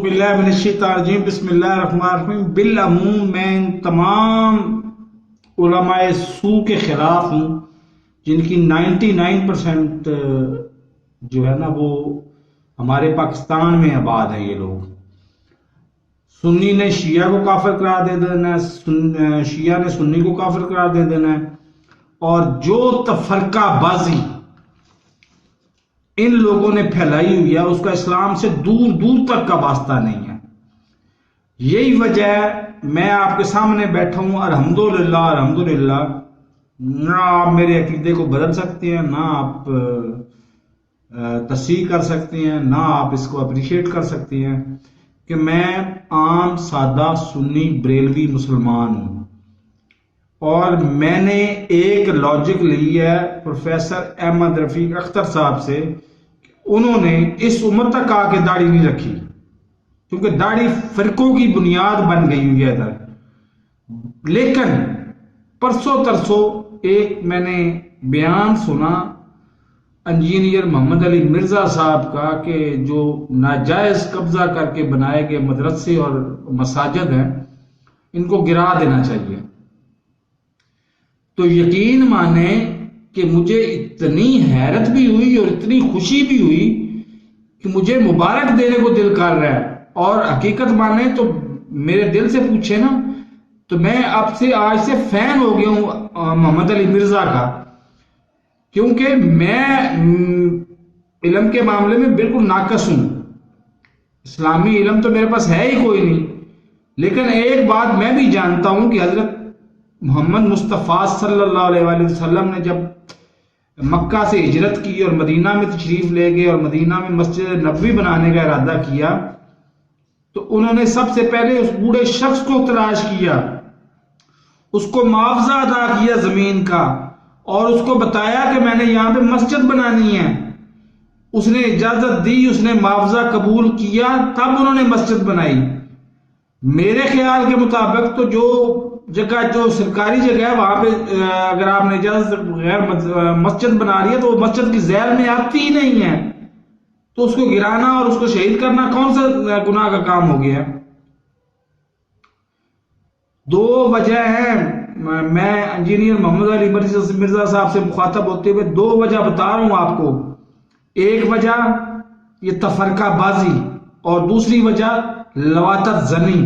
باللہ من الشیطان الرجیم بسم اللہ الرحمن الرحیم۔ بالعموم میں ان تمام علماء سو کے خلاف ہوں جن کی 99% جو ہے نا وہ ہمارے پاکستان میں آباد ہیں۔ یہ لوگ سنی نے شیعہ کو کافر قرار دے دینا ہے، شیعہ نے سنی کو کافر قرار دے دینا ہے، اور جو تفرقہ بازی ان لوگوں نے پھیلائی ہوئی ہے اس کا اسلام سے دور دور تک کا واسطہ نہیں ہے۔ یہی وجہ ہے میں آپ کے سامنے بیٹھا ہوں الحمدللہ الحمدللہ۔ نہ آپ میرے عقیدے کو بدل سکتے ہیں، نہ آپ تصحیح کر سکتے ہیں، نہ آپ اس کو اپریشیٹ کر سکتے ہیں کہ میں عام سادہ سنی بریلوی مسلمان ہوں، اور میں نے ایک لاجک لی ہے پروفیسر احمد رفیق اختر صاحب سے۔ انہوں نے اس عمر تک آ کے داڑھی نہیں رکھی کیونکہ داڑھی فرقوں کی بنیاد بن گئی ہوئی ہے ادھر، لیکن پرسوں ترسوں ایک میں نے بیان سنا انجینئر محمد علی مرزا صاحب کا کہ جو ناجائز قبضہ کر کے بنائے گئے مدرسے اور مساجد ہیں ان کو گرا دینا چاہیے۔ تو یقین مانے کہ مجھے اتنی حیرت بھی ہوئی اور اتنی خوشی بھی ہوئی کہ مجھے مبارک دینے کو دل کر رہا ہے، اور حقیقت مانے تو میرے دل سے پوچھے نا تو میں اب سے آج سے فین ہو گیا ہوں محمد علی مرزا کا، کیونکہ میں علم کے معاملے میں بالکل ناقص ہوں، اسلامی علم تو میرے پاس ہے ہی کوئی نہیں، لیکن ایک بات میں بھی جانتا ہوں کہ حضرت محمد مصطفیٰ صلی اللہ علیہ وآلہ وسلم نے جب مکہ سے ہجرت کی اور مدینہ میں تشریف لے گئے اور مدینہ میں مسجد نبوی بنانے کا ارادہ کیا تو انہوں نے سب سے پہلے اس بوڑھے شخص کو تلاش کیا، اس کو معاوضہ ادا کیا زمین کا، اور اس کو بتایا کہ میں نے یہاں پہ مسجد بنانی ہے۔ اس نے اجازت دی، اس نے معاوضہ قبول کیا، تب انہوں نے مسجد بنائی۔ میرے خیال کے مطابق تو جو جگہ جو سرکاری جگہ ہے وہاں پہ اگر آپ نے اجازت غیر مسجد بنا رہی ہے تو وہ مسجد کی ذیل میں آتی ہی نہیں ہے، تو اس کو گرانا اور اس کو شہید کرنا کون سا گناہ کا کام ہو گیا؟ دو وجہ ہیں، میں انجینئر محمد علی مرزا صاحب سے مخاطب ہوتے ہوئے دو وجہ بتا رہا ہوں آپ کو۔ ایک وجہ یہ تفرقہ بازی، اور دوسری وجہ لواطت زنی۔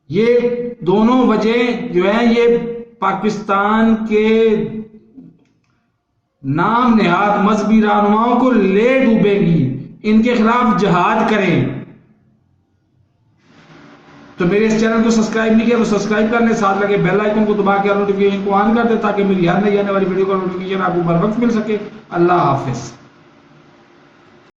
یہ دونوں وجہ جو ہیں یہ پاکستان کے نام نہاد مذہبی رہنماؤں کو لے ڈوبے گی، ان کے خلاف جہاد کریں۔ تو میرے اس چینل کو سبسکرائب نہیں کیا تو سبسکرائب کرنے، ساتھ لگے بیل آئیکن کو دبا کے نوٹیفیکیشن کو آن کر دیں تاکہ میری ہر نئی آنے والی ویڈیو کا نوٹیفیکیشن آپ کو بر وقت مل سکے۔ اللہ حافظ۔